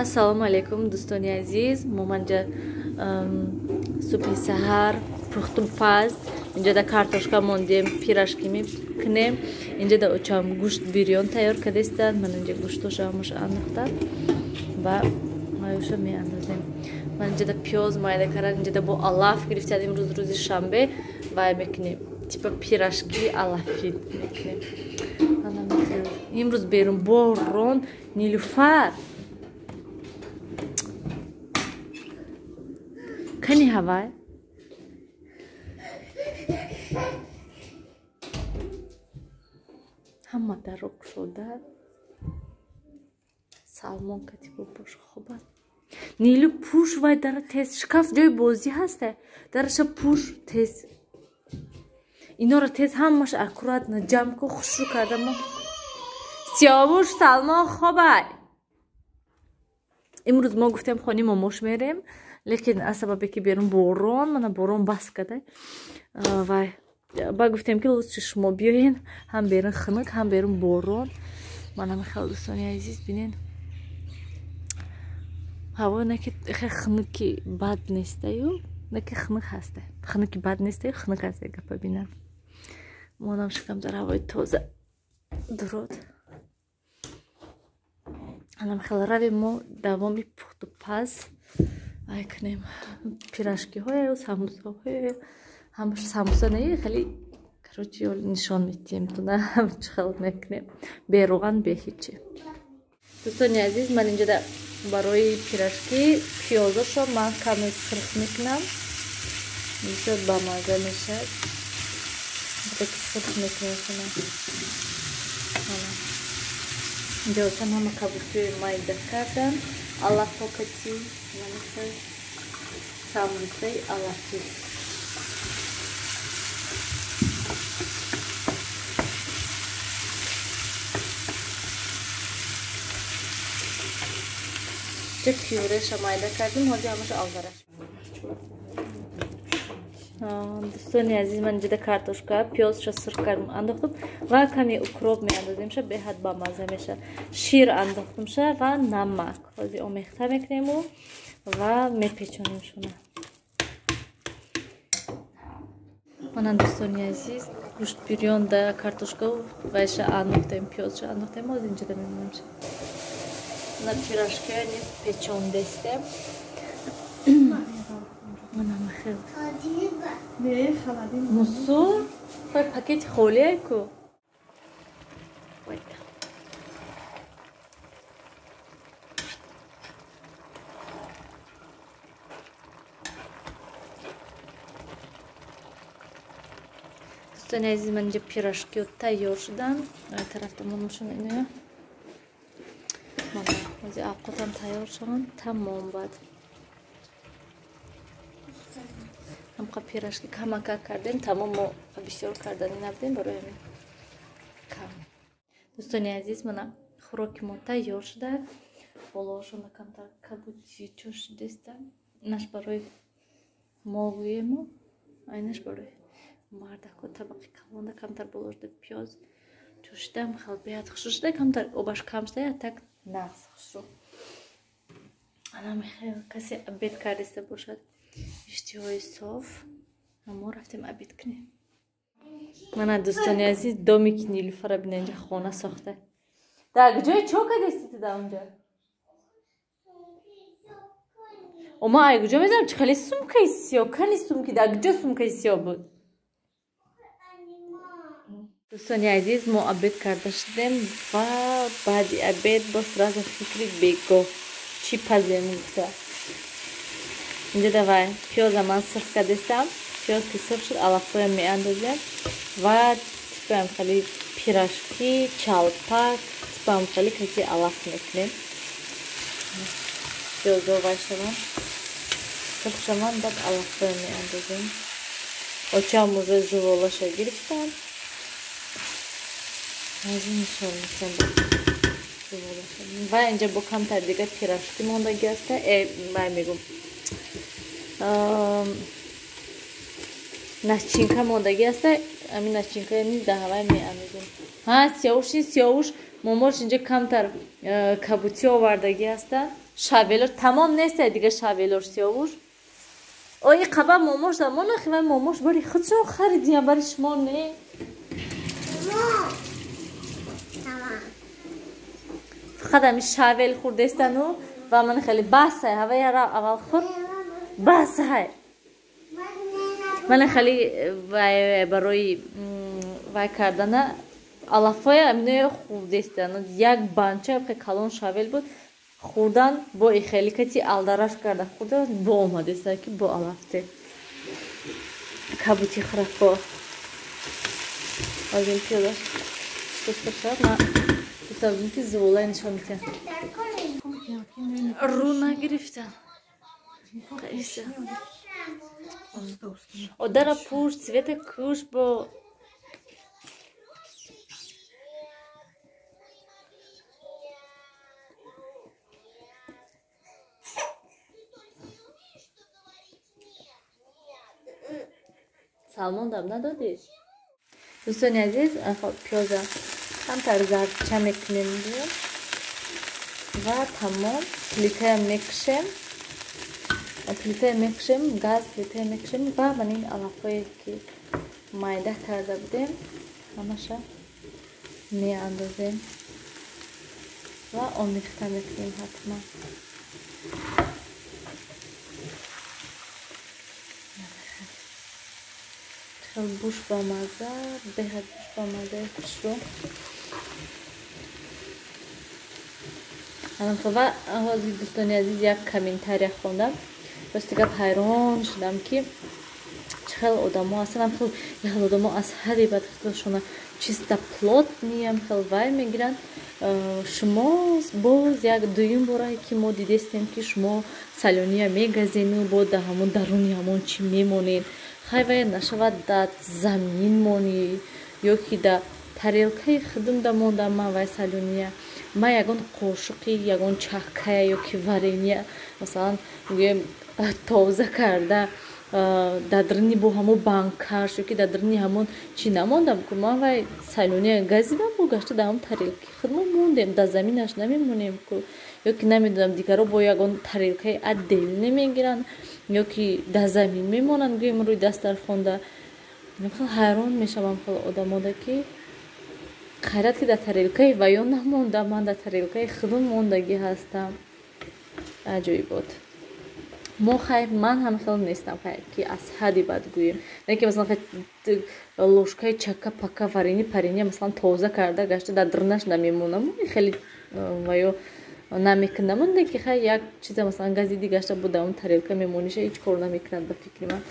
Assalomu alaykum do'stoni aziz. Momanja subhi sahar puxtum paz. Injada kartoshka mondem, pirashki miknem. Injada ocham gusht biryon tayyor kadestan. Mana inja gushtoshamish aniqdan va mayusha meandazim. Mana injada piyoz mayda karan, injada bu alaf giriftam imroz rozi shanbe va meknem. Tipa pirashki alafid meknem. Ana mekhem. Imroz berum boron Nilufar. Kani hava? Hamma darok shoda. Salmon katibo bosh khobat. Nilu push va dar tez shkaf joy bozi haste. Darasha push tez. Inora tez hammash akurat na jamko khushu kardam. سیاوش سلمان خوبه امروز ما گفتیم خونی ماموش میریم لیکن از سببی که بیرون بارون من بارون بس کرده و با گفتیم که لطفا شما بیاین هم بیرون خنک هم بیرون بارون من هم خیلی دوستانی عزیز بینین هوا نه که خیلی خنکی بد نیسته یو نه که خنک هسته خنکی بد نیسته خنک هسته گپ ببینم من هم شکم در هوای تازه درود الان خیلی روی ما دوامی پخت و پز ای کنیم پیراشکی های و سموسا های همش سموسا نه خیلی کروچی نشان میدیم تو نه همش خیلی میکنیم به روغن به هیچی دوستان عزیز من اینجا برای پیراشکی پیازشو من کمی سرخ میکنم میشه با مزه میشه دیگه سرخ میکنم اینجا هم همه کابوسی مایده کردم الله فکتی نمیشه ساموسه آلافی چه پیورش مایده کردیم حالا همش آلدارش دوستانی عزیز من اینجا کارتوشکا پیازش سرخ کردم انداختم و کمی اکروب میاندازیم شه به حد با مزه میشه شیر انداختم شه و نمک خودی آمیخته میکنیم و میپیچونیم شونه من دوستانی عزیز گوشت بیریون ده کارتوشکا و شه انداختیم پیازش انداختیم و اینجا ده میمونیم شه на пирожке они печён дестем منم خیلی نه خلادی موسو خواهی پاکت خولیه کو دوستان عزیز من اینجا پیراشکی تیار شدن طرف منوشون اینه مازی اوقاتم تیار شدن تمام بعد هم پیراشکی کم کردیم تمام ما بسیار کردنی نبودیم برای همین کم دوستانی عزیز من خوراک ما تیار شده بالاشون کمتر کبوتی چوش دستم اینش برای ماغوی ما اینش برای مردک و طبقی کلانده کمتر بالاشده پیاز چوشدم خیلی بیاد خوش شده کمتر اوباش کم شده تک نقص خوش رو انا میخوای کسی عبید کردسته باشد اشتهای صاف ما رفتیم عبید کنیم من دوستانی عزیز دومی که نیلوفر بینه اینجا خانه ساخته در جای چو کدستی در اونجا اما ای کجا میذارم چه خیلی سمکه سیاه کنی سمکی در کجا سمکه سیاه بود دوستانی عزیز ما عبید کرده شدیم و بعد عبید با سراز فکری بگو چی پزیم گفته اینجا دوای پیاز من سرخ کردستم پیاز که سرخ شد علافه می اندازیم و تیپم خیلی پیراشکی چالپاک تیپم خیلی کسی علاف میکنیم پیاز رو وایشتم سرخ شدن بعد علافه می اندازیم oçağım уже zıvolaşa giripten azim şolmuşum zıvolaşa bence bu kam terdiga pirashki monda geste baymigum начинка монда геста ами начинка ни давай ми амигум ха сиош момош инҷа камтар кабутӣ овардагӣ ҳаста. Шавелор тамом неста дига шавелор сиёвур. Ой қаба момош да мо нахивай момош бари худшон харидиям бари шумо не. Фақат ами шавел хурдестану ва ман хеле басай ҳава яра аввал хур басай. Ман хеле барои вай кардана алафоя амино хурдестану як банча хе калон шавел буд. Хурдан бо ихели кати алдараш карда хурдан бо омадеста ки бо алафте. Кабути храфо. Агин пиёдаш. Что спешат на ставки звола нишон митен. Руна грифтан. Кайса. Одара пуш цвета куш бо салмон дам надодиш? Дӯстони азиз, пиёза камтар зардча мекунем ва тамом плитаям мекушем, газ плитая мекушем ва ман ин алафое ки майда карда будем ҳамаша меандозем ва омехта мекунем ҳатман. буш ба маза, беҳад буш ба маза хушро. ва ҳозир дӯстони азиз як комментария хондам. Рости гап ҳайрон шудам ки чӣ хел одамо ҳастанд. Хел яҳл одамо аз ҳадди бад хелшона чиста плотниям хел вай мегиранд. Шумо боз як дуюм борае ки мо дидестем ки шумо салёния мегазену бо да ҳамон даруни ҳамон чӣ мемонед. Хайвай нашавад да замин мони ё ки да тарелкаи худум да монда ман вай салония ма ягон қошуқи ягон чахкая ё ки варения масалан гӯем тоза карда дадрини бо ҳамон банкаш ё ки дадрини ҳамон чӣ намондам ку ман вай салония газидам бо гашта да ҳамон тарелки худмон мондем да заминаш намемонем ку ё ки намедонам дигаро бо ягон тарелкаи аддел немегиранд ё ки да замин мемонанд гӯем рӯи дастархонда. хел ҳайрон мешавам хел одамода ки хайрат ки да тарелкаи ваён намонда ман да тарелкаи худум мондагӣ ҳастам. аҷоибот. мо хайр ман ҳам хел нестам хайр ки аз ҳадди бад гӯем не ки масалан лошкаи чака пака варени парения масалан тоза карда гашта да дырнаш намемонам хеле ваё намекунам не ки хай як чиза масалан газиди гашта буда он тарелка мемониша ҳеҷ кор намекунад ба фикри ман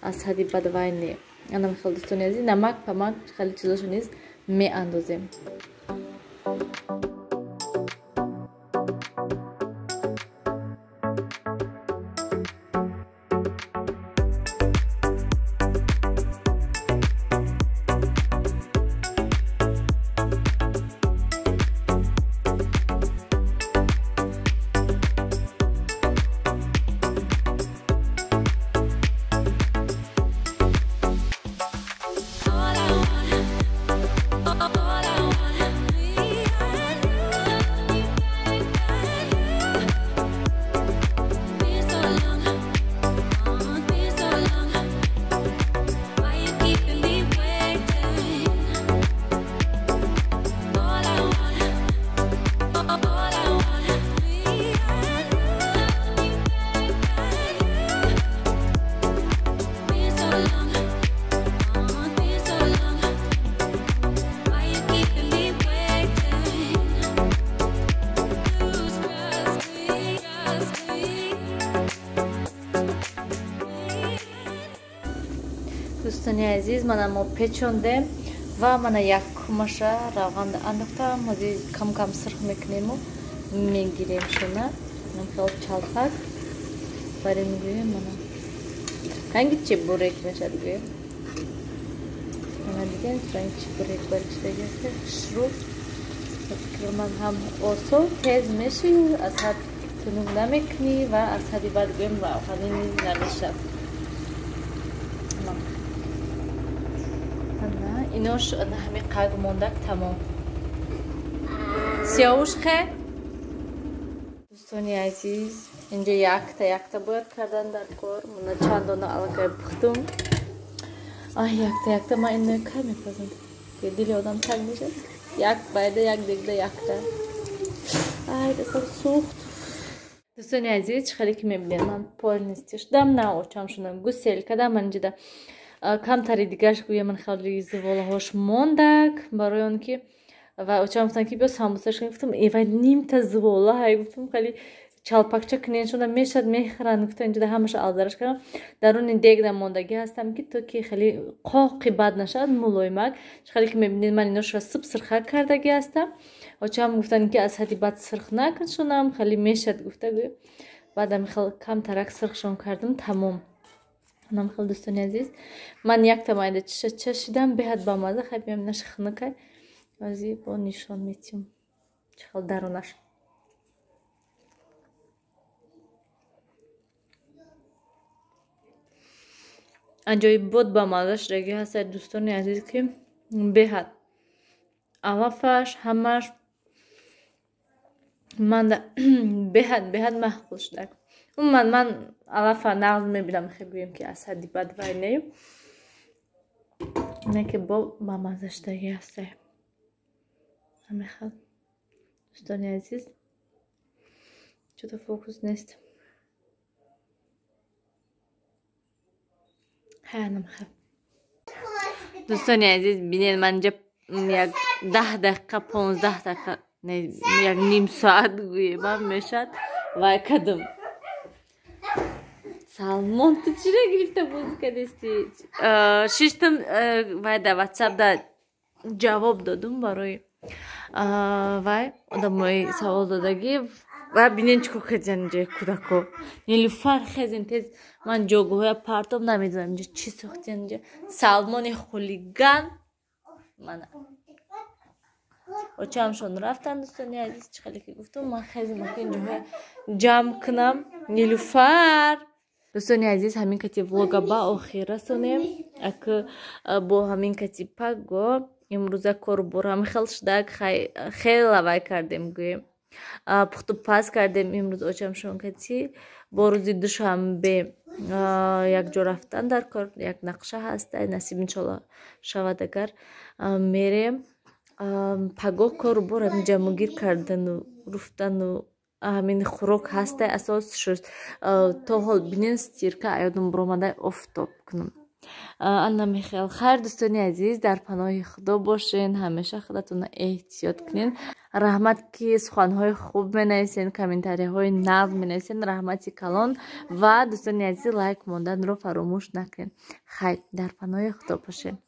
аз ҳадди бад вай не. анам хел дӯстони азиз намак памак хеле чизошо низ меандозем. Дӯстони азиз, мана мо печондем ва мана як кумаша равғанда андохтам. Ҳозир кам-кам сирх мекунему мегирем шуна. Ман хел чалпак бари мегӯем мана. Ранги чӣ бурек мешад гӯем. Мана дидем ранги чӣ бурек бариштаги аст. Хушрӯ. Фикр ман ҳам осон тез меши, аз ҳад тунук намекунӣ ва аз ҳадди бад гӯем равғани низ намешад. Инош ҳамин қадр мондак тамом. سیاوش خه دوستانی عزیز اینجا یکتا باید کردن در کار من چند دانه علاقه پختم یکتا من اینو کار میپزم که دل آدم تنگ میشه یک bayda یک دیگه یکتا دستم سوخت دوستانی عزیز چخلی که میبینید من پولنیستیش دم نه اوچم شدم گوسل کدام من جدا کم تری دیگرش گویم من خیلی زواله هاش موندک برای اون که و اوچم گفتن که بیا ساموسش گفتم ایوای نیم تا زواله های گفتم خیلی چالپاکچه کنین شدم میشد میخرن گفتم اینجا همش آلدرش کردم درون این دیگ دم موندگی هستم که تو که خیلی قاقی بد نشد ملایمک خیلی که میبینید من اینو رو سب سرخ کردگی هستم اوچم گفتن که از حدی بد سرخ نکن شدم خیلی میشد گفته بعدم خیلی کم ترک سرخشون کردم تمام нам خیلی دوستان عزیز من یک تمایده چشیدم بهت با مزه خیلی بیم نشخ نکای وزی با نشان میتیم چخل درونش انجای بود با مزهش رگی هست دوستان عزیز که بهت علافش همش من بهت محقول شده من علافه نقض میبینم خیلی بگیم که از حدی بد وای نیم نه که با مزهش دگی هسته همه خیلی دوستانی عزیز چطور فوکوس نیست هنم خیلی دوستانی عزیز بینید من اینجا یک 10 دقیقه 15 دقیقه یک نیم ساعت گویبم میشد وای کدم سالمون تو چرا گرفته بود کدستی ششتم وای در واتساپ در جواب دادم برای وای آدمای سوال دادگی و بینین چکو خیزنجه کودکو نیلوفر خیزن تیز من جوگوهای پارتم نمیدونم اینجا چی ساختی اینجا سالمون خولیگان من اوچامشون رفتن دوستانی عزیز چخلی که گفتم من خیلی مکه اینجا جمع کنم نیلوفر دوستانی عزیز همین کتی وڵۆگە با ئاخیر رسونیم اک با همین کتی پاگو امروزه کار برام خلشدک خیلی لوای کردیم گویم پختو پاس کردیم امروز اوچامشون کتی با روزی دوشنبه یک جا رفتن در کار یک نقشه هست نصیب انشالله شود اگر میریم پاگو کار برام جمعگیر کردن و رفتن و همین خوراک هسته اساس شد تا حال بینین ستیرکه ایادم برامده افتاب کنم انم خیلی خیر دوستانی عزیز در پناه خدا باشین همیشه خودتون احتیاط کنین رحمت که سخنهای خوب بنویسین کامنتاری های نو بنویسین رحمتی کلان و دوستانی عزیز لایک موندن رو فراموش نکنین خیر در پناه خدا باشین